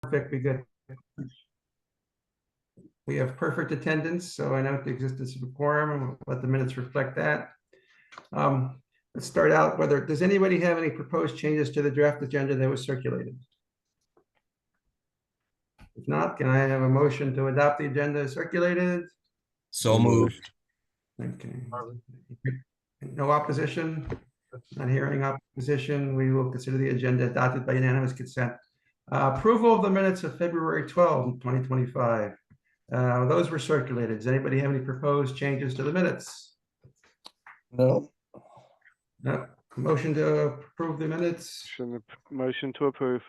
perfect. We have perfect attendance, so I know the existence of a quorum, and we'll let the minutes reflect that. Let's start out. Does anybody have any proposed changes to the draft agenda that was circulated? If not, can I have a motion to adopt the agenda as circulated? So moved. Okay. No opposition? Not hearing opposition, we will consider the agenda adopted by unanimous consent. Approval of the minutes of February 12, 2025. Those were circulated. Does anybody have any proposed changes to the minutes? No. No. Motion to approve the minutes? Motion to approve.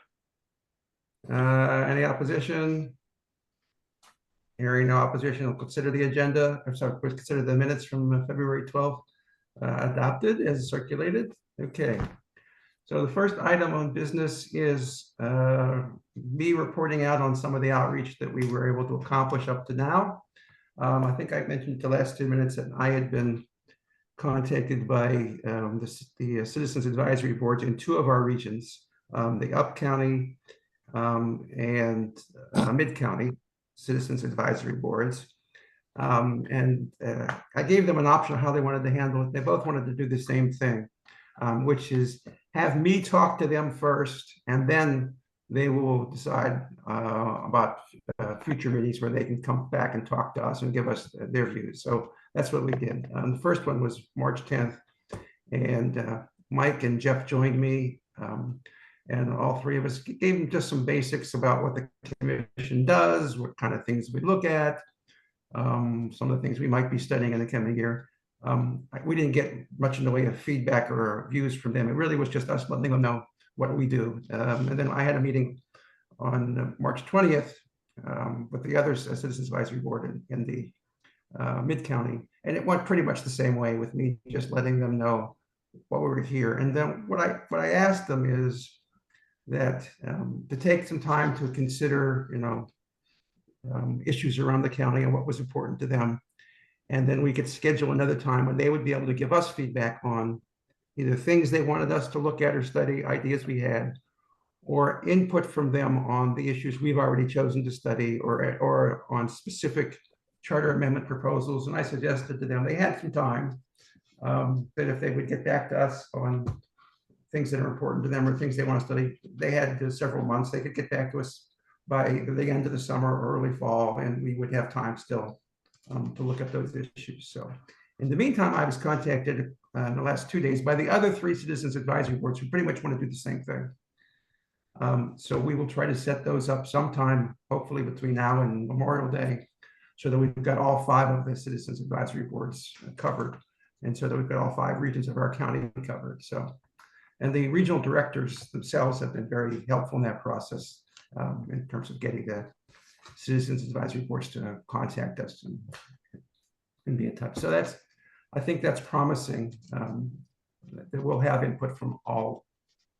Any opposition? Hearing no opposition, we'll consider the agenda, we'll consider the minutes from February 12th adopted as circulated. Okay. So the first item on business is me reporting out on some of the outreach that we were able to accomplish up to now. I think I mentioned the last 2 minutes that I had been contacted by the Citizens Advisory Boards in 2 of our regions, the Up County and Mid County Citizens Advisory Boards. I gave them an option of how they wanted to handle it. They both wanted to do the same thing, which is have me talk to them first, and then they will decide about future meetings where they can come back and talk to us and give us their views. So that's what we did. The first one was March 10th, and Mike and Jeff joined me, and all 3 of us gave them just some basics about what the commission does, what kind of things we look at, some of the things we might be studying in the coming year. We didn't get much in the way of feedback or views from them. It really was just us letting them know what we do. And then I had a meeting on March 20th with the other Citizens Advisory Board in the Mid-County. And it went pretty much the same way with me, just letting them know what we were here. And then what I asked them is that to take some time to consider, issues around the county and what was important to them. And then we could schedule another time when they would be able to give us feedback on either things they wanted us to look at or study, ideas we had, or input from them on the issues we've already chosen to study, or on specific charter amendment proposals. And I suggested to them they had some time, that if they would get back to us on things that are important to them or things they want to study, they had several months. They could get back to us by the end of the summer or early fall, and we would have time still to look at those issues. So in the meantime, I was contacted in the last 2 days by the other 3 Citizens Advisory Boards who pretty much want to do the same thing. So we will try to set those up sometime, hopefully between now and Memorial Day, so that we've got all 5 of the Citizens Advisory Boards covered, and so that we've got all 5 regions of our county covered. So, and the regional directors themselves have been very helpful in that process, in terms of getting the Citizens Advisory Boards to contact us and be in touch. So I think that's promising, that we'll have input from all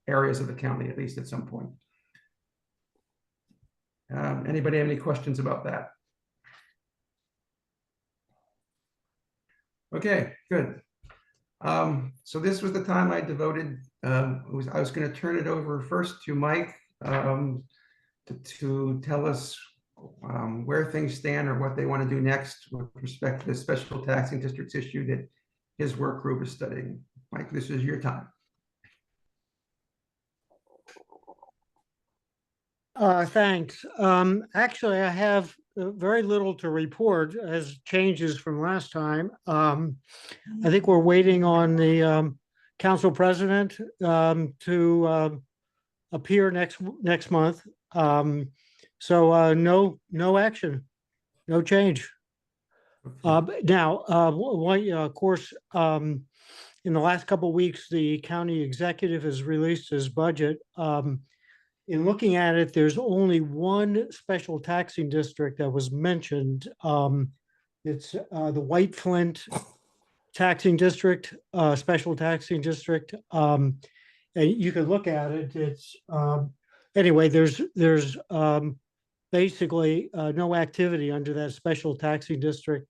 areas of the county, at least at some point. Anybody have any questions about that? Okay, good. So this was the time I devoted. I was going to turn it over first to Mike to tell us where things stand or what they want to do next with respect to the special taxing districts issue that his work group is studying. Mike, this is your time. Thanks. Actually, I have very little to report as changes from last time. I think we're waiting on the council president to appear next month. So no action, no change. Now, of course, in the last couple of weeks, the county executive has released his budget. In looking at it, there's only one special taxing district that was mentioned. It's the White Flint taxing district, special taxing district. And you can look at it. It's anyway. There's basically no activity under that special taxing district.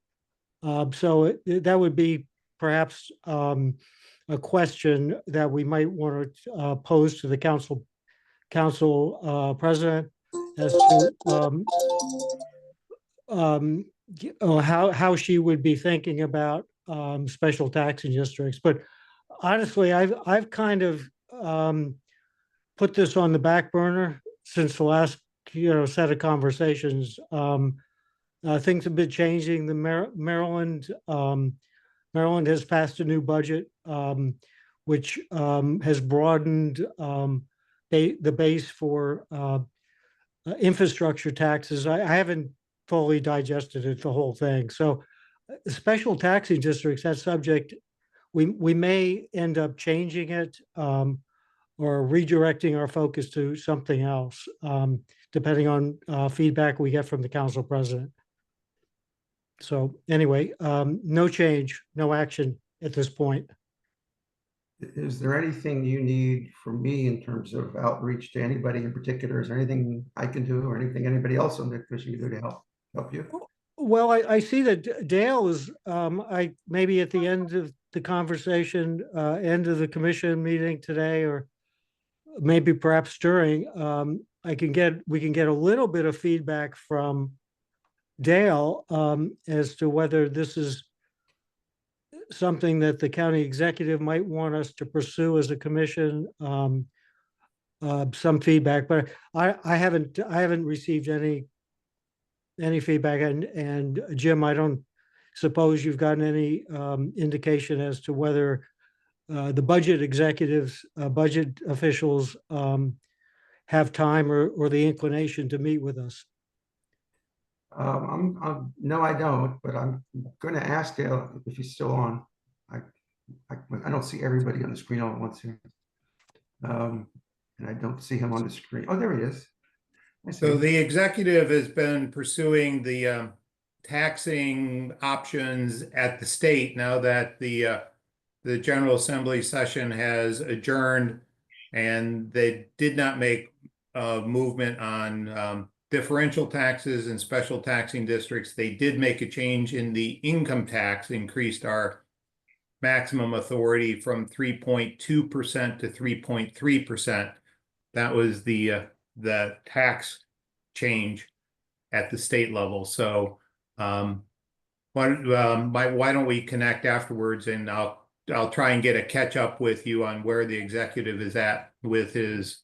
So that would be perhaps a question that we might want to pose to the council president as to how she would be thinking about special taxing districts. But honestly, I've kind of put this on the back burner since the last set of conversations. Things have been changing. Maryland has passed a new budget, which has broadened the base for infrastructure taxes. I haven't fully digested it, the whole thing. So special taxing districts, that subject, we may end up changing it or redirecting our focus to something else, depending on feedback we get from the council president. So anyway, no change, no action at this point. Is there anything you need from me in terms of outreach to anybody in particular? Is there anything I can do or anything anybody else on the commission can do to help you? Well, I see that Dale is, maybe at the end of the conversation, end of the commission meeting today, or maybe perhaps during, we can get a little bit of feedback from Dale as to whether this is something that the county executive might want us to pursue as a commission. Some feedback, but I haven't received any feedback, and Jim, I don't suppose you've gotten any indication as to whether the budget executives, budget officials have time or the inclination to meet with us. No, I don't, but I'm going to ask Dale if he's still on. I don't see everybody on the screen all at once here. And I don't see him on the screen. Oh, there he is. I see So him. the executive has been pursuing the taxing options at the state now that the General Assembly session has adjourned, and they did not make movement on differential taxes and special taxing districts. They did make a change in the income tax, increased our maximum authority from 3.2% to 3.3%. That was the tax change at the state level. So why don't we connect afterwards, and I'll try and get a catch up with you on where the executive is at with his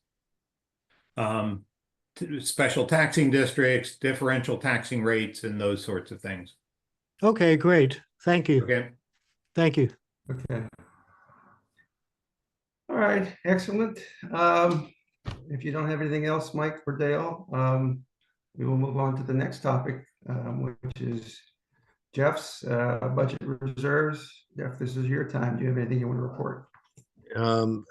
special taxing districts, differential taxing rates, and those sorts of things. Okay, great. Thank you. Okay. Thank you. Okay. All right, excellent. If you don't have anything else, Mike or Dale, we will move on to the next topic, which is Jeff's budget reserves. Jeff, this is your time. Do you have anything you want to report?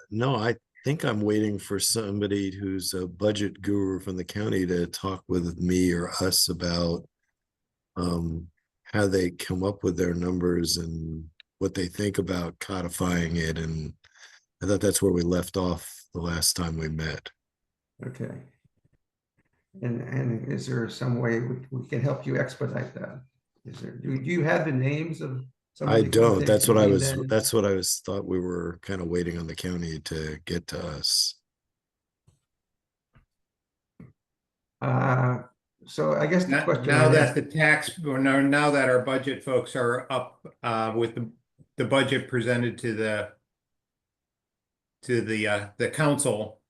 No, I think I'm waiting for somebody who's a budget guru from the county to talk with me or us about how they come up with their numbers and what they think about codifying it. And I thought that's where we left off the last time we met. Okay. And is there some way we can help you expedite that? Is there, do you have the names of some of I the don't. things That's you what I need was. then? That's what I was thought we were kind of waiting on the county to get to us. So I guess the Now question now I that have- the tax, or now that our budget folks are up with the budget presented to the council,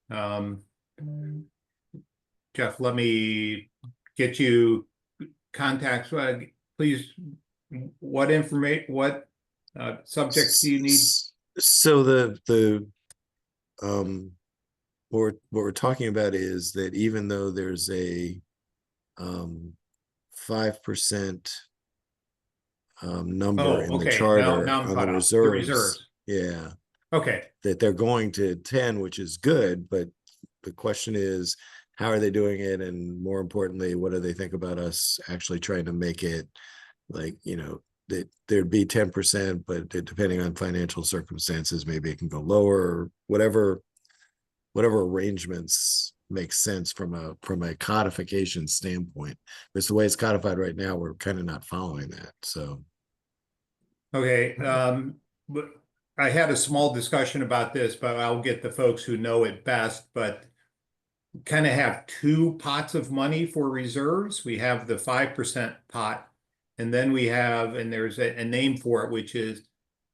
Jeff, let me get you contacts. Please, what information, what subjects do you need? So what we're talking about is that even though there's a 5% number in the charter Now I'm on caught the up. reserves, yeah, Okay, that they're going to 10, which is good, but the question is, how are they doing it? And more importantly, what do they think about us actually trying to make it like, that there'd be 10%, but depending on financial circumstances, maybe it can go lower, or whatever arrangements make sense from a codification standpoint. Because the way it's codified right now, we're kind of not following that. So okay. But I had a small discussion about this, but I'll get the folks who know it best. But kind of have two pots of money for reserves. We have the 5% pot, and then we have, and there's a name for it, which is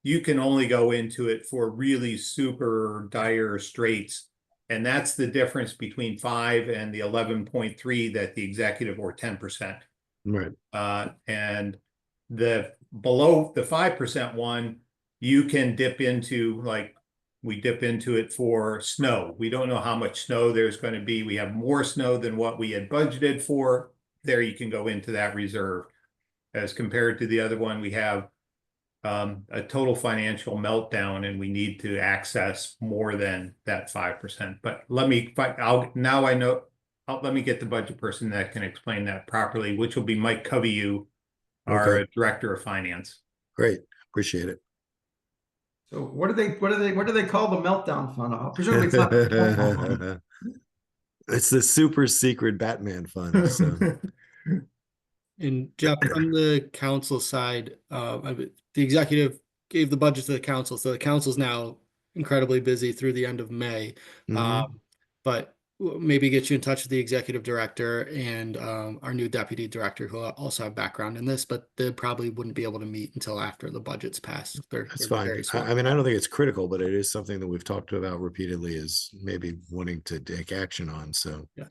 you can only go into it for really super dire straits. And that's the difference between 5 and the 11.3 that the executive, or 10%. Right. And the below the 5% one, you can dip into, like we dip into it for snow. We don't know how much snow there's going to be. We have more snow than what we had budgeted for. There you can go into that reserve. As compared to the other one, we have a total financial meltdown and we need to access more than that 5%. But let me, now I know, let me get the budget person that can explain that properly, which will be Mike Covey, our Okay. Director of Finance. Great. Appreciate it. So what do they call the meltdown fund? Presumably it's not the meltdown fund. It's the super secret Batman fund. So And Jeff, from the council side, the executive gave the budget to the council, so the council's now incredibly busy through the end of May. mhm. But maybe get you in touch with the executive director and our new deputy director, who also have background in this, but they probably wouldn't be able to meet until after the budget's passed. That's They're fine. very I swamped. mean, I don't think it's critical, but it is something that we've talked about repeatedly, is maybe wanting to take action on. So And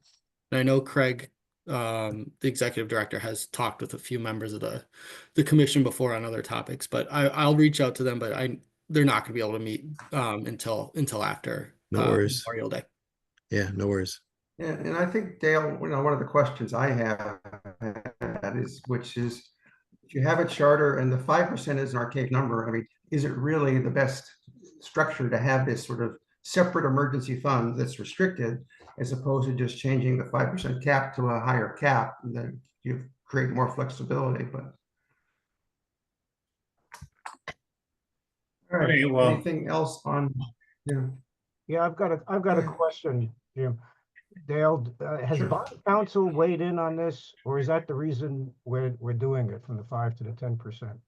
I know Craig, the executive director, has talked with a few members of the commission before on other topics, but I'll reach out to them, but they're not going to be able to meet until after No worries. Memorial Day. yeah, no worries. Yeah, and I think Dale, one of the questions I have is, which is, if you have a charter and the 5% is an archaic number, I mean, is it really the best structure to have this sort of separate emergency fund that's restricted, as opposed to just changing the 5% cap to a higher cap, and then you create more flexibility, but. All right, Okay, well- anything else on, yeah, Yeah, I've got a Yeah. question, Jim. Dale, has Sure. bond council weighed in on this, or is that the reason we're doing it from the 5 to the 10%?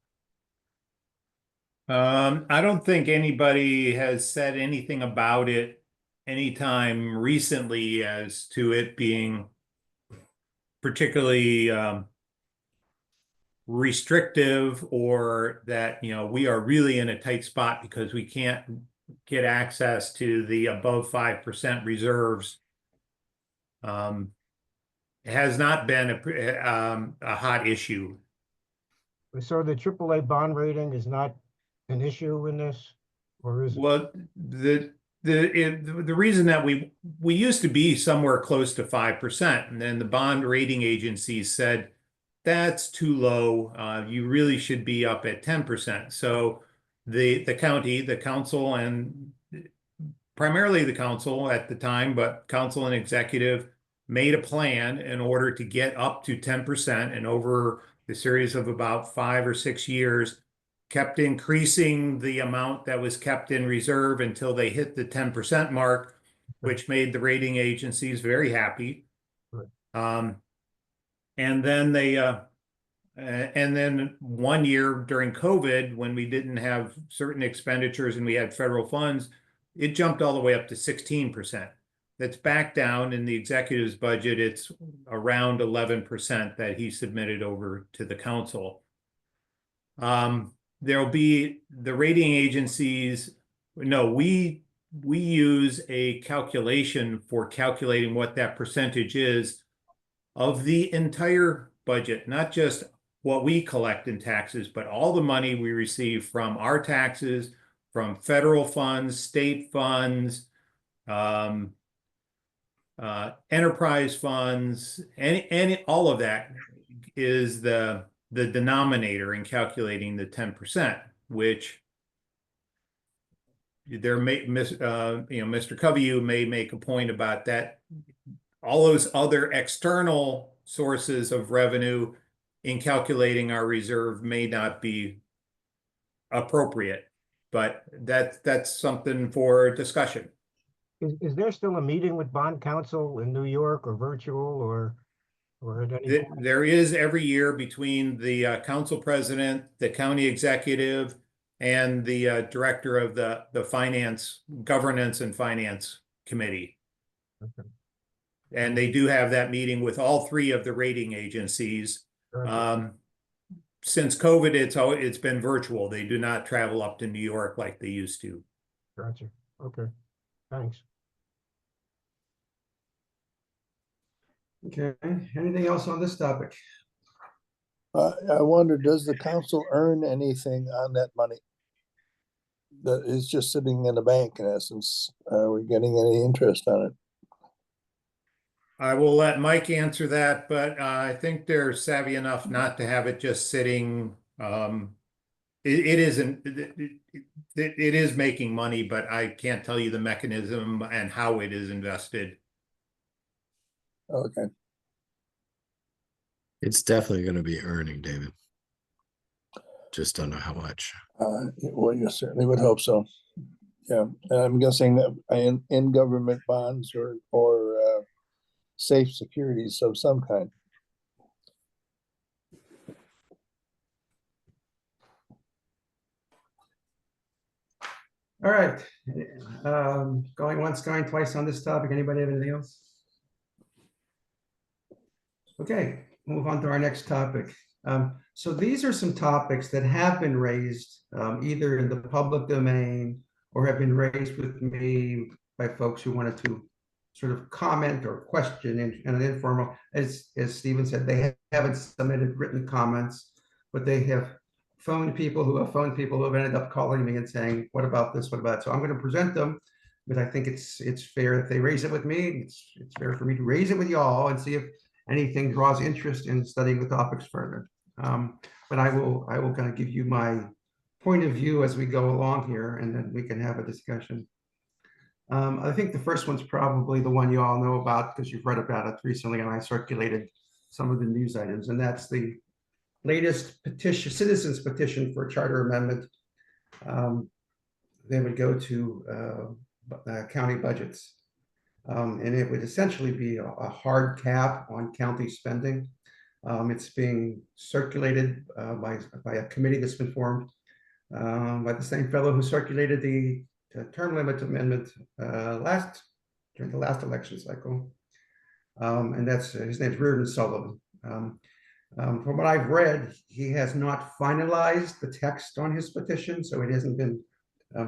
I don't think anybody has said anything about it anytime recently as to it being particularly restrictive, or that, we are really in a tight spot because we can't get access to the above 5% reserves. It has not been a hot issue. So the AAA bond rating is not an issue in this, or is it? Well, the reason that we used to be somewhere close to 5%, and then the bond rating agencies said that's too low. You really should be up at 10%. So the county, the council, and primarily the council at the time, but council and executive made a plan in order to get up to 10%, and over the series of about 5 or 6 years, kept increasing the amount that was kept in reserve until they hit the 10% mark, which made the rating agencies very happy. Right. And then and then one year during COVID, when we didn't have certain expenditures and we had federal funds, it jumped all the way up to 16%. That's back down in the executive's budget. It's around 11% that he submitted over to the council. There'll be the rating agencies. No, we use a calculation for calculating what that percentage is of the entire budget, not just what we collect in taxes, but all the money we receive from our taxes, from federal funds, state funds, enterprise funds, any all of that is the denominator in calculating the 10%, which there may Mr. Covey may make a point about that. All those other external sources of revenue in calculating our reserve may not be appropriate, but that's something for discussion. Is there still a meeting with bond council in New York, or virtual, or at any point? There is every year between the council president, the county executive, and the director of the finance, governance and finance committee. Okay. And they do have that meeting with all three of the rating agencies. Gotcha. Since COVID, it's been virtual. They do not travel up to New York like they used to. Gotcha. Okay, thanks. Okay, anything else on this topic? I wonder, does the council earn anything on that money? That is just sitting in the bank in essence. Are we getting any interest on it? I will let Mike answer that, but I think they're savvy enough not to have it just sitting. It isn't, it is making money, but I can't tell you the mechanism and how it is invested. Okay, It's definitely going to be earning, David. Just don't know how much. well, you certainly would hope so. Yeah, and I'm guessing that in government bonds or safe securities of some kind. All right, going once, going twice on this topic. Anybody have anything else? Okay, move on to our next topic. So these are some topics that have been raised either in the public domain or have been raised with me by folks who wanted to sort of comment or question in an informal, as Stephen said, they haven't submitted written comments, but they have phoned people who have ended up calling me and saying, what about this, what about it? So I'm going to present them, but I think it's fair if they raise it with me. It's fair for me to raise it with y'all and see if anything draws interest in studying the topics further. But I will kind of give you my point of view as we go along here, and then we can have a discussion. I think the first one's probably the one you all know about because you've read about it recently, and I circulated some of the news items, and that's the latest petition, citizens petition for a charter amendment. They would go to county budgets. And it would essentially be a hard cap on county spending. It's being circulated by a committee that's been formed by the same fellow who circulated the term limit amendment during the last election cycle. And that's his name's Reardon Sullivan. From what I've read, he has not finalized the text on his petition, so it hasn't been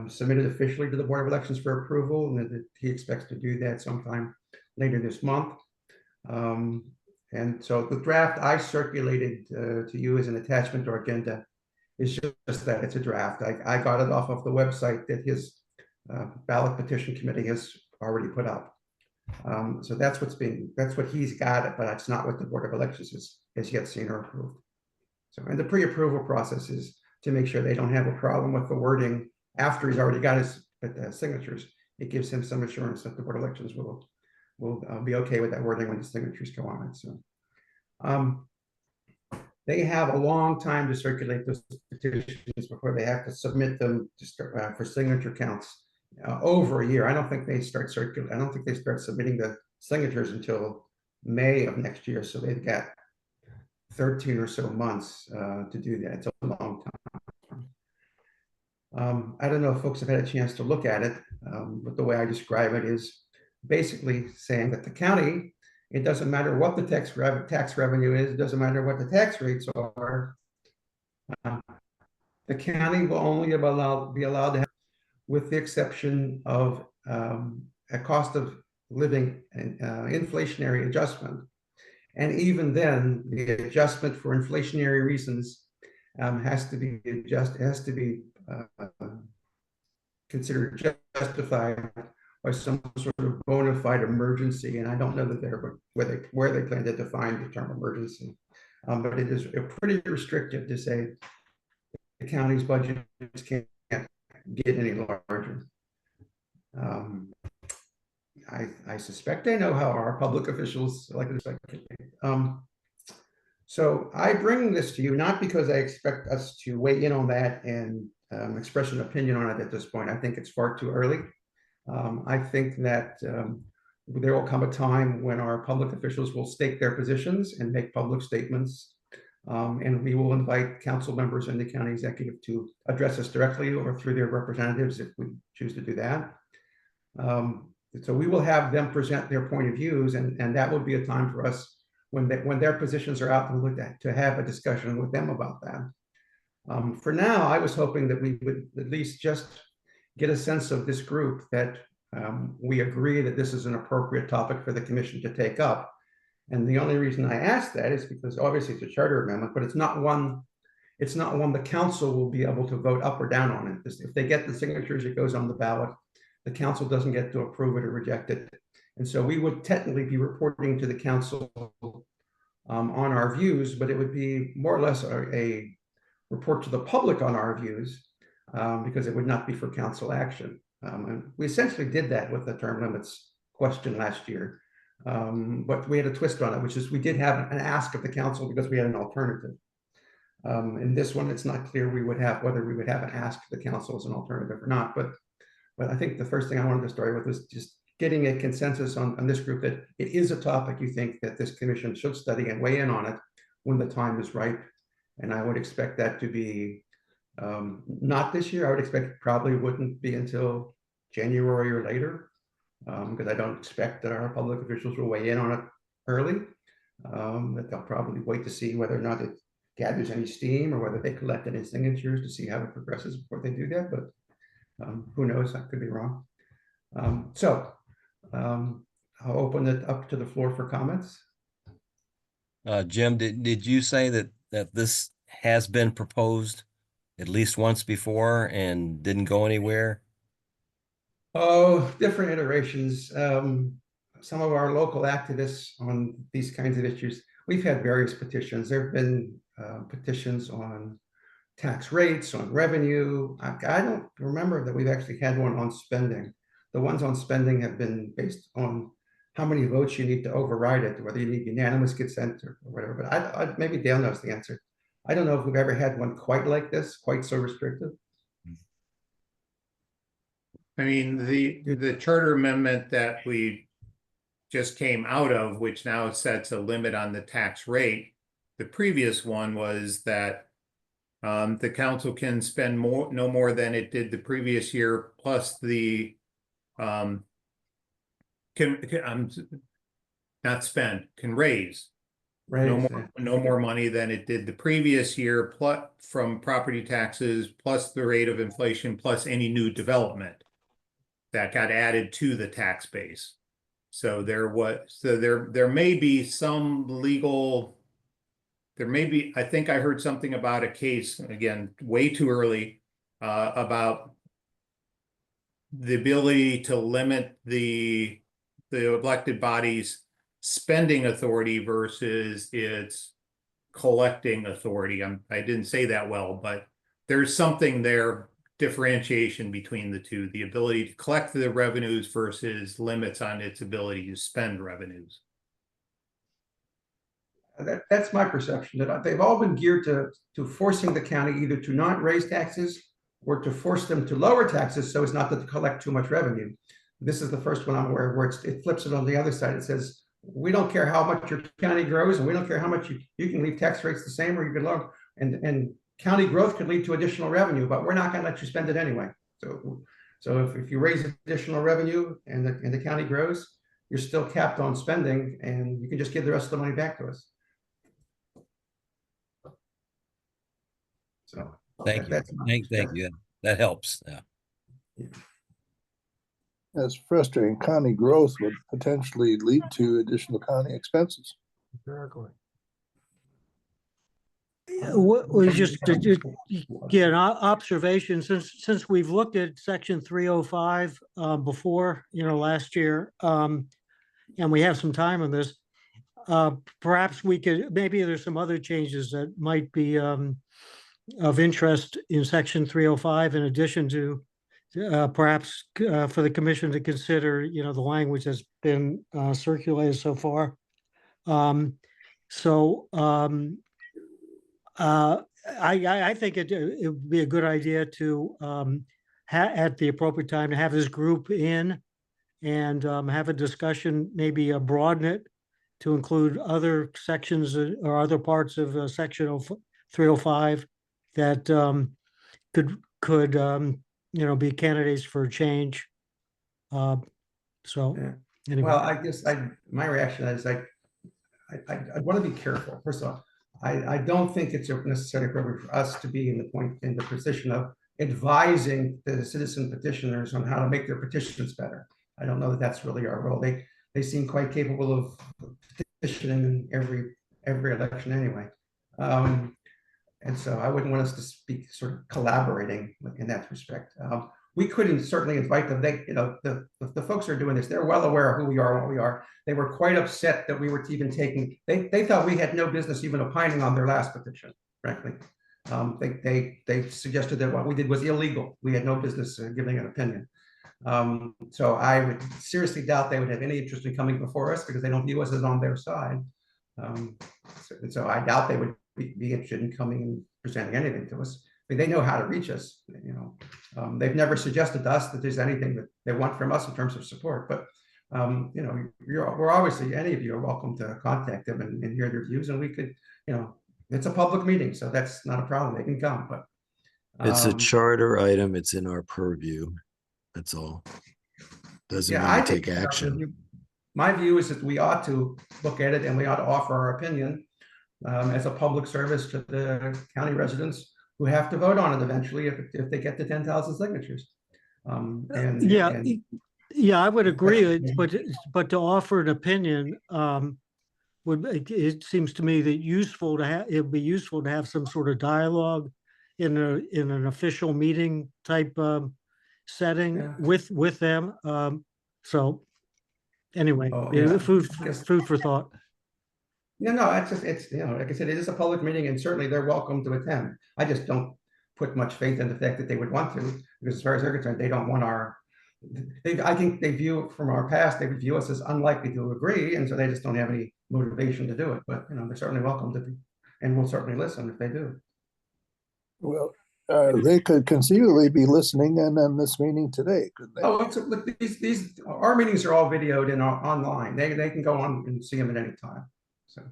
submitted officially to the Board of Elections for approval, and that he expects to do that sometime later this month. And so the draft I circulated to you as an attachment to our agenda is just that, it's a draft. I got it off of the website that his ballot petition committee has already put up. So that's what he's got, but that's not what the Board of Elections has yet seen or approved. So, and the pre-approval process is to make sure they don't have a problem with the wording after he's already got his signatures. It gives him some assurance that the Board of Elections will be okay with that wording when the signatures go on it. So they have a long time to circulate those petitions before they have to submit them to for signature counts. Over a year. I don't think they start submitting the signatures until May of next year. So they've got 13 or so months to do that. It's a long time. I don't know if folks have had a chance to look at it, but the way I describe it is basically saying that the county, it doesn't matter what the tax revenue is, it doesn't matter what the tax rates are. The county will only be allowed to have, with the exception of a cost of living and inflationary adjustment. And even then, the adjustment for inflationary reasons has to be considered justified by some sort of bona fide emergency. And I don't know that they're where they plan to define the term emergency, but it is pretty restrictive to say the county's budget can't get any larger. I suspect they know how our public officials like to speculate. So I bring this to you not because I expect us to weigh in on that and express an opinion on it at this point. I think it's far too early. I think that there will come a time when our public officials will state their positions and make public statements. And we will invite council members and the county executive to address us directly or through their representatives if we choose to do that. So we will have them present their point of views, and that will be a time for us when their positions are out to have a discussion with them about that. For now, I was hoping that we would at least just get a sense of this group that we agree that this is an appropriate topic for the commission to take up. And the only reason I ask that is because obviously it's a charter amendment, but it's not one the council will be able to vote up or down on it. If they get the signatures, it goes on the ballot. The council doesn't get to approve it or reject it. And so we would technically be reporting to the council on our views, but it would be more or less a report to the public on our views because it would not be for council action. And we essentially did that with the term limits question last year. But we had a twist on it, which is we did have an ask of the council because we had an alternative. In this one, it's not clear whether we would have an ask of the council as an alternative or not. But I think the first thing I wanted to start with was just getting a consensus on this group that it is a topic you think that this commission should study and weigh in on it when the time is right. And I would expect that to be not this year. I would expect it probably wouldn't be until January or later, because I don't expect that our public officials will weigh in on it early. That they'll probably wait to see whether or not it gathers any steam or whether they collect any signatures to see how it progresses before they do that. But who knows? I could be wrong. I'll open it up to the floor for comments. Jim, did you say that this has been proposed at least once before and didn't go anywhere? Oh, different iterations. Some of our local activists on these kinds of issues, we've had various petitions. There have been petitions on tax rates, on revenue. I don't remember that we've actually had one on spending. The ones on spending have been based on how many votes you need to override it, whether you need unanimous consent or whatever. But maybe Dale knows the answer. I don't know if we've ever had one quite like this, quite so restrictive. I mean, the charter amendment that we just came out of, which now sets a limit on the tax rate. The previous one was that the council can spend no more than it did the previous year, plus the can raise Right. no more money than it did the previous year, plus from property taxes, plus the rate of inflation, plus any new development that got added to the tax base. So there may be some legal. I think I heard something about a case, again, way too early, about the ability to limit the elected body's spending authority versus its collecting authority. I didn't say that well, but there's something there, differentiation between the two, the ability to collect the revenues versus limits on its ability to spend revenues. That's my perception, that they've all been geared to forcing the county either to not raise taxes or to force them to lower taxes so as not to collect too much revenue. This is the first one I'm aware of where it flips it on the other side. It says, we don't care how much your county grows, and we don't care how much you can leave tax rates the same or you can lower. And county growth could lead to additional revenue, but we're not going to let you spend it anyway. So if you raise additional revenue and the county grows, you're still capped on spending, and you can just give the rest of the money back to us. So Thank you. Thank you. That helps. Yeah. That's frustrating. County growth would potentially lead to additional county expenses. Exactly. We just get an observation since we've looked at section 305 before, last year, and we have some time on this. Perhaps we could, maybe there's some other changes that might be of interest in section 305 in addition to perhaps for the commission to consider, the language that's been circulated so far. I think it would be a good idea to at the appropriate time to have this group in and have a discussion, maybe broaden it to include other sections or other parts of section 305 that could be candidates for change. So Yeah. anyway. Well, I guess my reaction is I want to be careful. First of all, I don't think it's necessarily appropriate for us to be in the position of advising the citizen petitioners on how to make their petitions better. I don't know that that's really our role. They seem quite capable of petitioning in every election anyway. And so I wouldn't want us to speak sort of collaborating in that respect. We couldn't certainly invite them. They, the folks who are doing this, they're well aware of who we are and what we are. They were quite upset that we were even taking, they thought we had no business even opining on their last petition, frankly. They suggested that what we did was illegal. We had no business giving an opinion. So I would seriously doubt they would have any interest in coming before us because they don't view us as on their side. So I doubt they would be interested in coming and presenting anything to us. I mean, they know how to reach us. They've never suggested to us that there's anything that they want from us in terms of support. But we're obviously, any of you are welcome to contact them and hear their views, and we could, it's a public meeting, so that's not a problem. They can come, but It's a charter item. It's in our purview. That's all. Doesn't mean I we take think action. my view is that we ought to look at it and we ought to offer our opinion as a public service to the county residents who have to vote on it eventually if they get the 10,000 signatures. Yeah, I would agree, but to offer an opinion it seems to me that it'd be useful to have some sort of dialogue in an official meeting type setting with them. So anyway, food for thought. No, it's like I said, it is a public meeting and certainly they're welcome to attend. I just don't put much faith in the fact that they would want to, because as far as they're concerned, they don't want I think they view from our past, they would view us as unlikely to agree, and so they just don't have any motivation to do it. But they're certainly welcome to be, and we'll certainly listen if they do. Well, they could conceivably be listening in on this meeting today, couldn't they? Oh, look, our meetings are all videoed and online. They can go on and see them at any time. So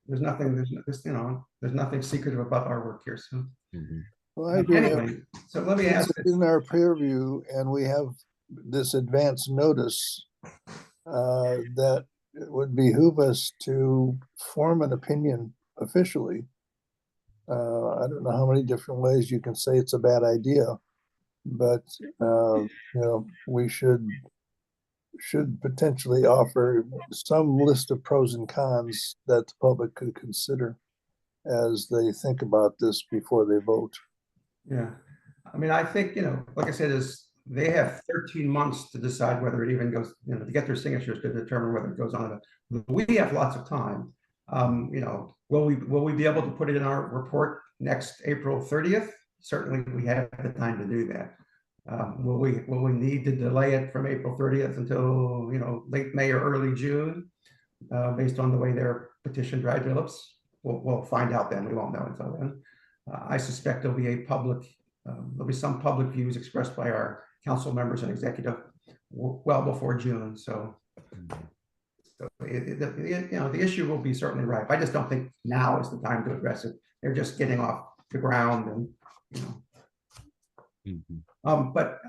there's nothing secretive about our work here. So Well, I agree. anyway, so let me ask It's in our peer review, and we have this advance notice that it would behoove us to form an opinion officially. I don't know how many different ways you can say it's a bad idea, but we should potentially offer some list of pros and cons that the public could consider as they think about this before they vote. Yeah, I mean, I think, like I said, they have 13 months to decide whether it even goes, to get their signatures to determine whether it goes on. We have lots of time. Will we be able to put it in our report next April 30th? Certainly we have the time to do that. Will we need to delay it from April 30th until, late May or early June, based on the way their petition drive develops? We'll find out then. We won't know until then. I suspect there'll be some public views expressed by our council members and executive well before June. So the issue will be certainly ripe. I just don't think now is the time to address it. They're just getting off the ground, and but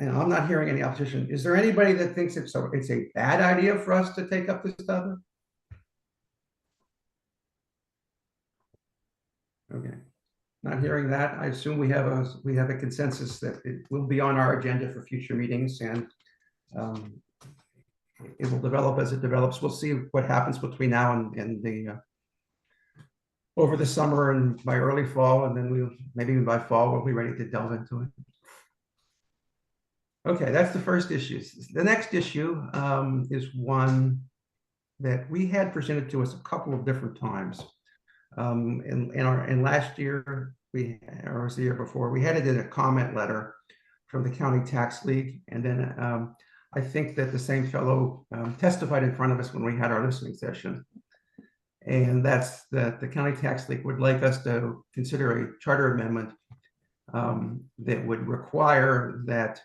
I'm not hearing any opposition. Is there anybody that thinks it's a bad idea for us to take up this stuff? Okay, not hearing that. I assume we have a consensus that it will be on our agenda for future meetings, and it will develop as it develops. We'll see what happens between now and the over the summer and by early fall, and then maybe by fall we'll be ready to delve into it. Okay, that's the first issue. The next issue is one that we had presented to us a couple of different times. In last year, or was the year before, we had it in a comment letter from the County Tax League, and then I think that the same fellow testified in front of us when we had our listening session, and that's that the County Tax League would like us to consider a charter amendment that would require that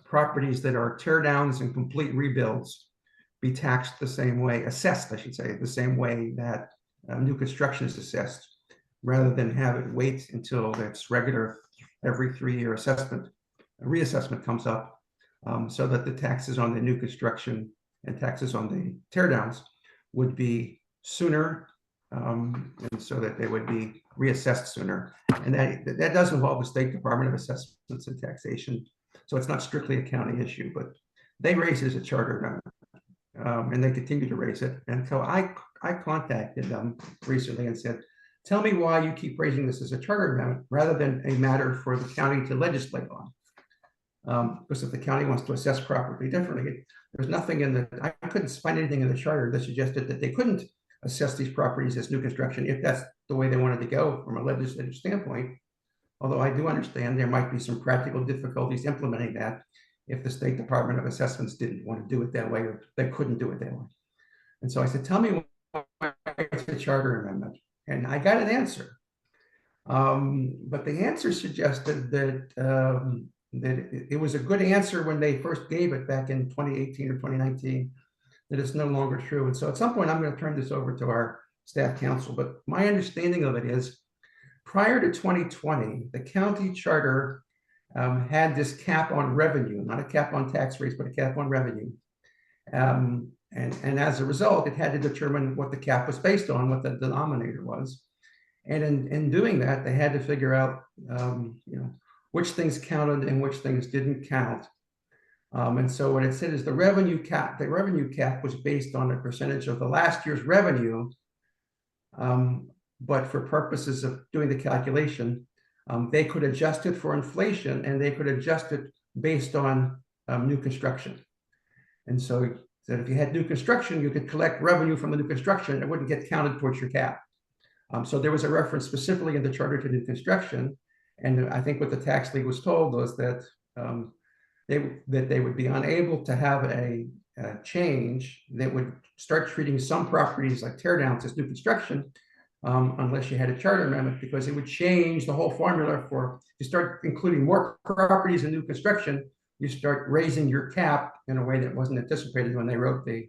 properties that are tear downs and complete rebuilds be taxed the same way, assessed, I should say, the same way that new construction is assessed, rather than have it wait until it's regular every 3-year assessment reassessment comes up, so that the taxes on the new construction and taxes on the tear downs would be sooner, and so that they would be reassessed sooner. And that does involve the State Department of Assessments and Taxation. So it's not strictly a county issue, but they raise it as a charter amendment, and they continue to raise it. And so I contacted them recently and said, tell me why you keep raising this as a charter amendment rather than a matter for the county to legislate on. Because if the county wants to assess property differently, there's nothing in the, I couldn't find anything in the charter that suggested that they couldn't assess these properties as new construction if that's the way they wanted to go from a legislative standpoint. Although I do understand there might be some practical difficulties implementing that if the State Department of Assessments didn't want to do it that way, or they couldn't do it that way. And so I said, tell me why it's a charter amendment. And I got an answer. But the answer suggested that, that it was a good answer when they first gave it back in 2018 or 2019, that it's no longer true. And so at some point, I'm going to turn this over to our staff counsel. But my understanding of it is, prior to 2020, the county charter had this cap on revenue, not a cap on tax rates, but a cap on revenue. And as a result, it had to determine what the cap was based on, what the denominator was. And in doing that, they had to figure out, which things counted and which things didn't count. And so what it said is the revenue cap was based on a percentage of the last year's revenue. But for purposes of doing the calculation, they could adjust it for inflation, and they could adjust it based on new construction. And so that if you had new construction, you could collect revenue from the new construction. It wouldn't get counted towards your cap. So there was a reference specifically in the charter to new construction. And I think what the tax league was told was that they would be unable to have a change that would start treating some properties like tear downs as new construction, unless you had a charter amendment, because it would change the whole formula for, you start including more properties in new construction, you start raising your cap in a way that wasn't anticipated when they wrote the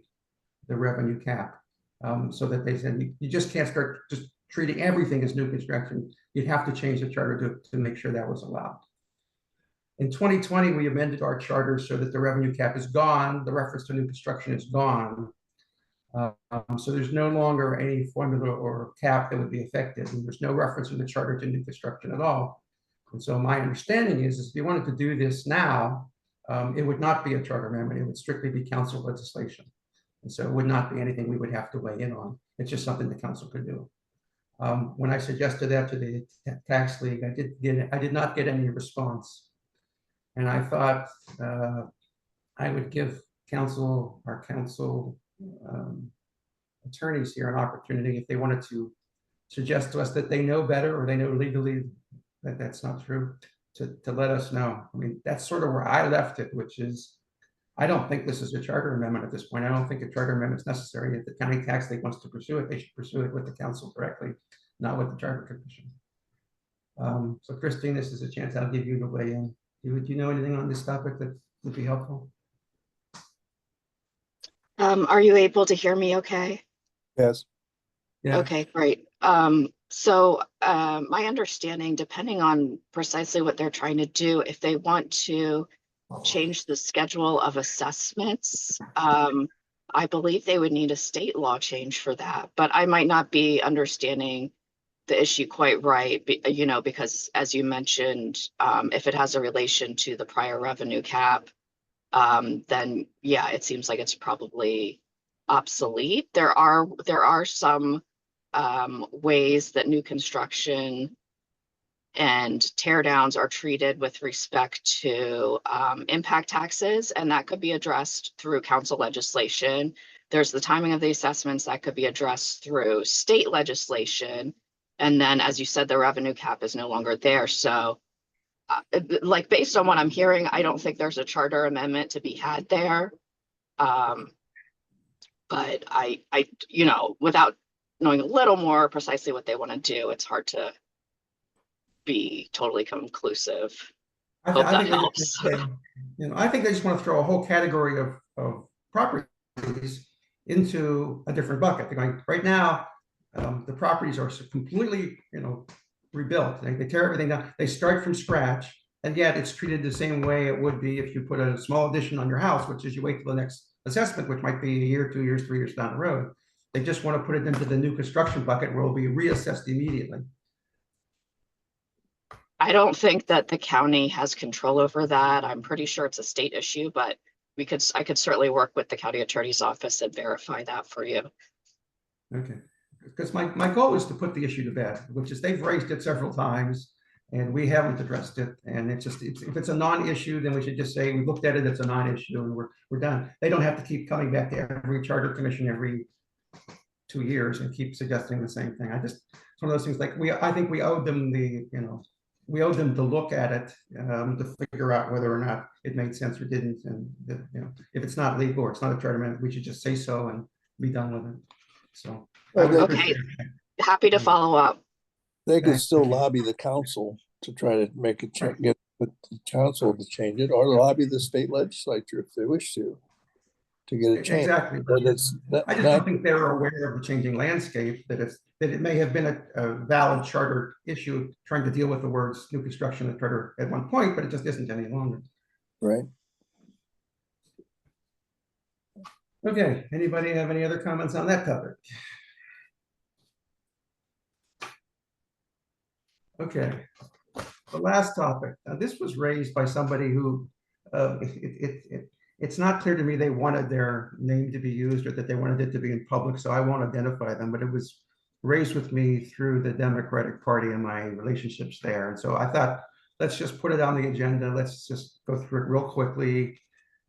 revenue cap. So that they said, you just can't start just treating everything as new construction. You'd have to change the charter to make sure that was allowed. In 2020, we amended our charter so that the revenue cap is gone. The reference to new construction is gone. So there's no longer any formula or cap that would be affected. And there's no reference in the charter to new construction at all. And so my understanding is if you wanted to do this now, it would not be a charter amendment. It would strictly be council legislation. And so it would not be anything we would have to weigh in on. It's just something the council could do. When I suggested that to the tax league, I did not get any response. And I thought I would give our council attorneys here an opportunity, if they wanted to suggest to us that they know better or they know legally that that's not true, to let us know. I mean, that's sort of where I left it, which is, I don't think this is a charter amendment at this point. I don't think a charter amendment is necessary. If the county tax league wants to pursue it, they should pursue it with the council directly, not with the charter commission. So Christine, this is a chance I'll give you to weigh in. Do you know anything on this topic that would be helpful? Are you able to hear me okay? Yes. Yeah. Okay, great. So my understanding, depending on precisely what they're trying to do, if they want to change the schedule of assessments, I believe they would need a state law change for that, but I might not be understanding the issue quite right, because as you mentioned, if it has a relation to the prior revenue cap, then yeah, it seems like it's probably obsolete. There are some ways that new construction and tear downs are treated with respect to impact taxes, and that could be addressed through council legislation. There's the timing of the assessments that could be addressed through state legislation. And then, as you said, the revenue cap is no longer there. So like, based on what I'm hearing, I don't think there's a charter amendment to be had there. But I without knowing a little more precisely what they want to do, it's hard to be totally conclusive. Hope that helps. I think they just want to throw a whole category of properties into a different bucket. They're going, right now, the properties are completely, rebuilt. They tear everything down. They start from scratch. And yet it's treated the same way it would be if you put a small addition on your house, which is you wait till the next assessment, which might be a year, 2 years, 3 years down the road. They just want to put it into the new construction bucket where it'll be reassessed immediately. I don't think that the county has control over that. I'm pretty sure it's a state issue, but I could certainly work with the county attorney's office and verify that for you. Okay, because my goal is to put the issue to bed, which is they've raised it several times and we haven't addressed it. And it's just, if it's a non-issue, then we should just say, we looked at it, it's a non-issue and we're done. They don't have to keep coming back to every charter commission every 2 years and keep suggesting the same thing. It's one of those things like I think we owed them we owed them to look at it to figure out whether or not it made sense or didn't. And if it's not legal or it's not a charter amendment, we should just say so and be done with it. So Okay, happy to follow up. They could still lobby the council to try to make it get the council to change it, or lobby the state legislature if they wish to get it changed. Exactly. But it's I just don't think they're aware of the changing landscape, that it may have been a valid charter issue trying to deal with the words new construction and charter at one point, but it just isn't any longer. right. Okay, anybody have any other comments on that topic? Okay, the last topic. Now, this was raised by somebody who it's not clear to me they wanted their name to be used or that they wanted it to be in public, so I won't identify them, but it was raised with me through the Democratic Party and my relationships there. And so I thought, let's just put it on the agenda. Let's just go through it real quickly.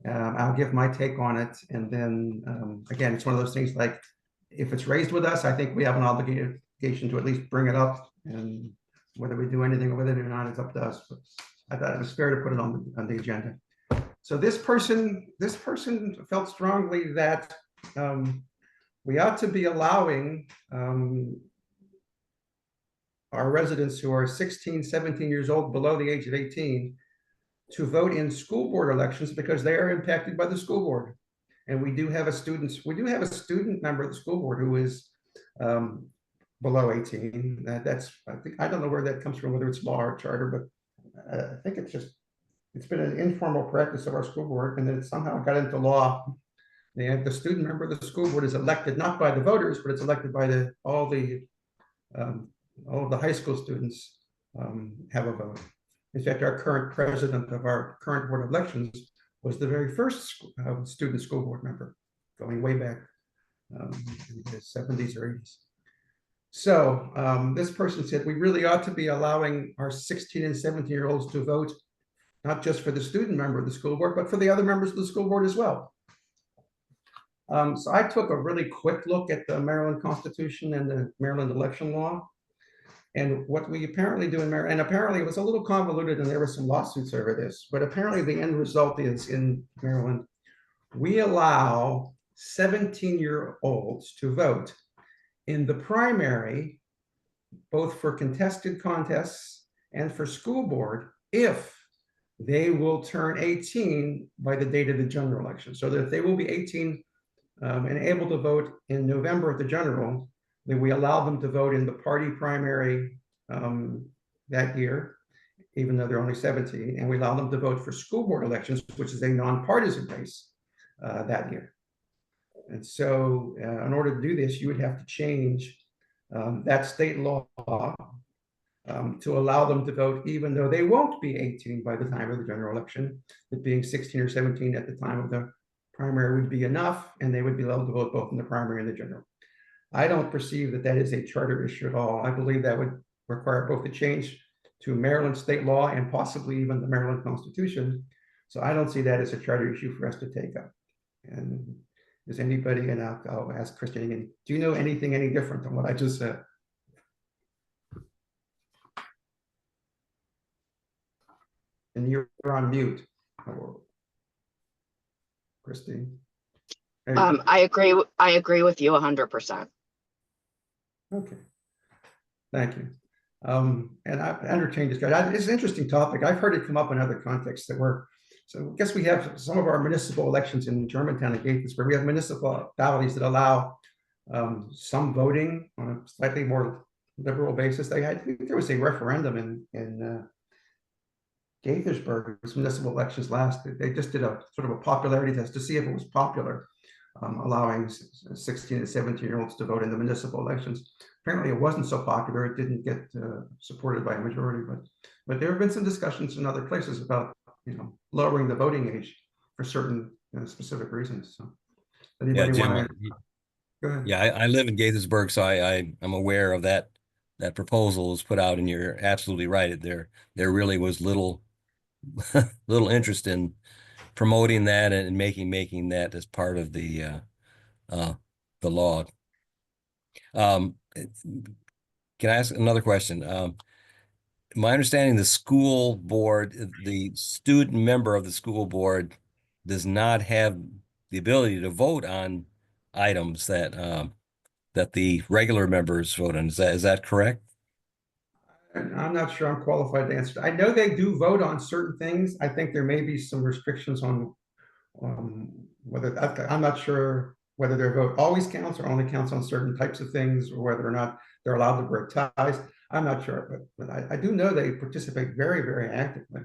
I'll give my take on it. And then again, it's one of those things like, if it's raised with us, I think we have an obligation to at least bring it up, and whether we do anything with it or not, it's up to us. But I thought it was fair to put it on the agenda. So this person felt strongly that we ought to be allowing our residents who are 16, 17 years old, below the age of 18, to vote in school board elections because they are impacted by the school board. And we do have a student member of the school board who is below 18. I don't know where that comes from, whether it's law or charter, but I think it's been an informal practice of our school board, and then it somehow got into law. The student member of the school board is elected not by the voters, but it's elected by all of the high school students have a vote. In fact, our current president of our current board of elections was the very first student school board member, going way back in the 70s or 80s. So this person said we really ought to be allowing our 16 and 17-year-olds to vote, not just for the student member of the school board, but for the other members of the school board as well. So I took a really quick look at the Maryland Constitution and the Maryland election law. And what we apparently do in Maryland, and apparently it was a little convoluted and there were some lawsuits over this, but apparently the end result is in Maryland, we allow 17-year-olds to vote in the primary, both for contested contests and for school board, if they will turn 18 by the date of the general election. So that if they will be 18 and able to vote in November at the general, then we allow them to vote in the party primary that year, even though they're only 17, and we allow them to vote for school board elections, which is a nonpartisan race that year. And so in order to do this, you would have to change that state law to allow them to vote, even though they won't be 18 by the time of the general election. It being 16 or 17 at the time of the primary would be enough, and they would be able to vote both in the primary and the general. I don't perceive that is a charter issue at all. I believe that would require both a change to Maryland state law and possibly even the Maryland Constitution. So I don't see that as a charter issue for us to take up. And does anybody, and I'll ask Christian again, do you know anything any different than what I just said? And you're on mute, Christine. I agree with you 100%. Okay, thank you. And I've entertained this guy. It's an interesting topic. I've heard it come up in other contexts that were, so I guess we have some of our municipal elections in Germantown and Gaithersburg. We have municipalities that allow some voting on a slightly more liberal basis. I think there was a referendum in Gaithersburg's municipal elections last, they just did a sort of a popularity test to see if it was popular, allowing 16 and 17-year-olds to vote in the municipal elections. Apparently it wasn't so popular. It didn't get supported by a majority, but there have been some discussions in other places about, lowering the voting age for certain specific reasons. So Yeah, anybody Jim, want to? Go ahead. yeah, I live in Gaithersburg, so I'm aware of that proposal was put out, and you're absolutely right. There really was little interest in promoting that and making that as part of the law. Can I ask another question? My understanding, the school board, the student member of the school board does not have the ability to vote on items that that the regular members vote on. Is that correct? I'm not sure I'm qualified to answer. I know they do vote on certain things. I think there may be some restrictions on whether I'm not sure whether their vote always counts or only counts on certain types of things, or whether or not they're allowed to break ties. I'm not sure, but I do know they participate very, very actively.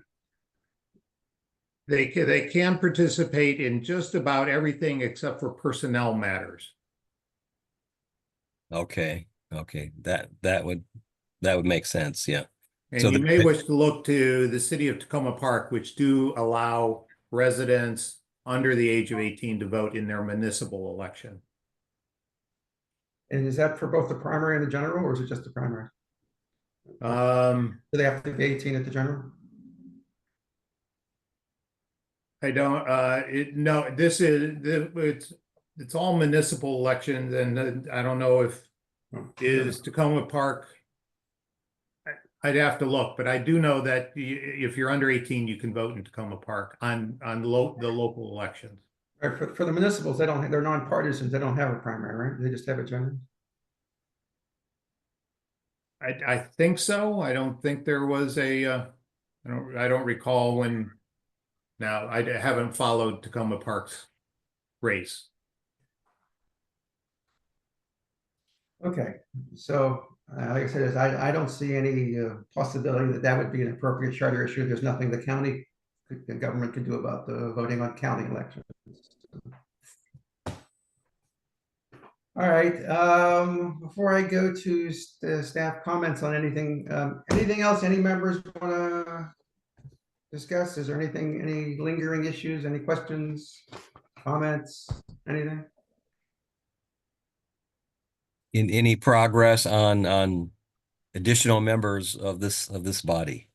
They can participate in just about everything except for personnel matters. Okay, that would make sense. Yeah. And So you the- may wish to look to the city of Tacoma Park, which do allow residents under the age of 18 to vote in their municipal election. And is that for both the primary and the general, or is it just the primary? Um, Do they have to be 18 at the general? I don't, no, this is, it's all municipal elections, and I don't know if is Tacoma Park. I'd have to look, but I do know that if you're under 18, you can vote in Tacoma Park on the local elections. Right, for the municipals, they're nonpartisan. They don't have a primary, right? They just have a general. I think so. I don't think there was a, I don't recall when. Now, I haven't followed Tacoma Park's race. Okay, so like I said, I don't see any possibility that would be an appropriate charter issue. There's nothing the government could do about the voting on county elections. All right, before I go to staff comments on anything, anything else any members want to discuss? Is there anything, any lingering issues, any questions, comments, anything? in any progress on additional members of this body?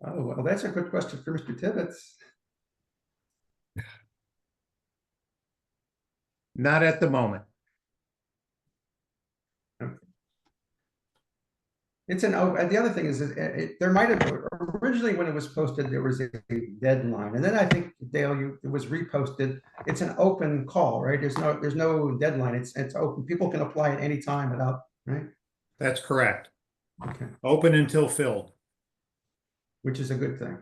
Oh, well, that's a good question for Mr. Tibbetts. Not at the moment. It's the other thing is there might have originally when it was posted, there was a deadline. And then I think, Dale, it was reposted. It's an open call, right? There's no deadline. It's open. People can apply at any time without, right? That's correct. Okay, Open until filled. which is a good thing.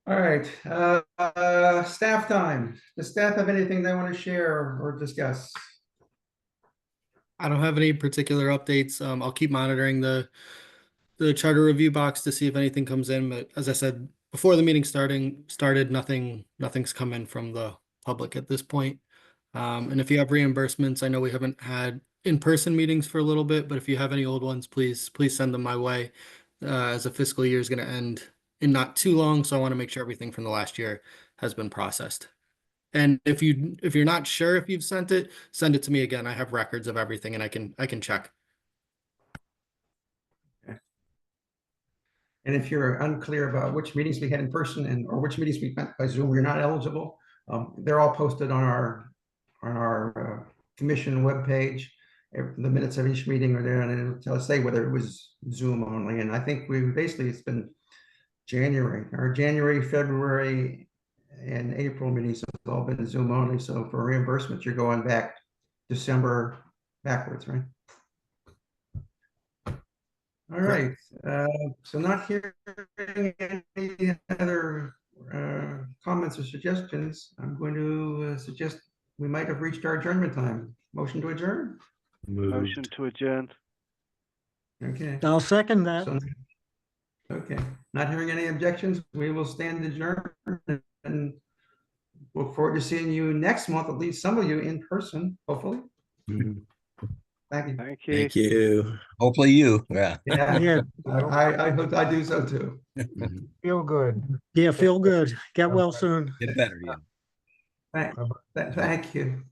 All right, staff time. Does staff have anything they want to share or discuss? I don't have any particular updates. I'll keep monitoring the charter review box to see if anything comes in. But as I said, before the meeting started, nothing's come in from the public at this point. And if you have reimbursements, I know we haven't had in-person meetings for a little bit, but if you have any old ones, please send them my way. As the fiscal year is going to end in not too long, so I want to make sure everything from the last year has been processed. And if you're not sure if you've sent it, send it to me again. I have records of everything and I can check. And if you're unclear about which meetings we had in person or which meetings we went by Zoom, we're not eligible. They're all posted on our commission webpage. The minutes of each meeting are there, and it'll tell us whether it was Zoom only. And I think it's been January, February, and April meetings have all been Zoom only. So for reimbursements, you're going back December backwards, right? All right. So not hearing any other comments or suggestions, I'm going to suggest we might have reached our adjournment time. Motion to adjourn? Motion to adjourn. Okay. I'll second that. So, okay, not hearing any objections, we will stand adjourned and look forward to seeing you next month, at least some of you in person, hopefully. Mhm. Thank you. Thank you. Thank you. Hopefully you, yeah. Yeah, Yeah, I hope I do so too. Mhm. Feel good. yeah, feel good. Get well soon. Get better, yeah. Thank you.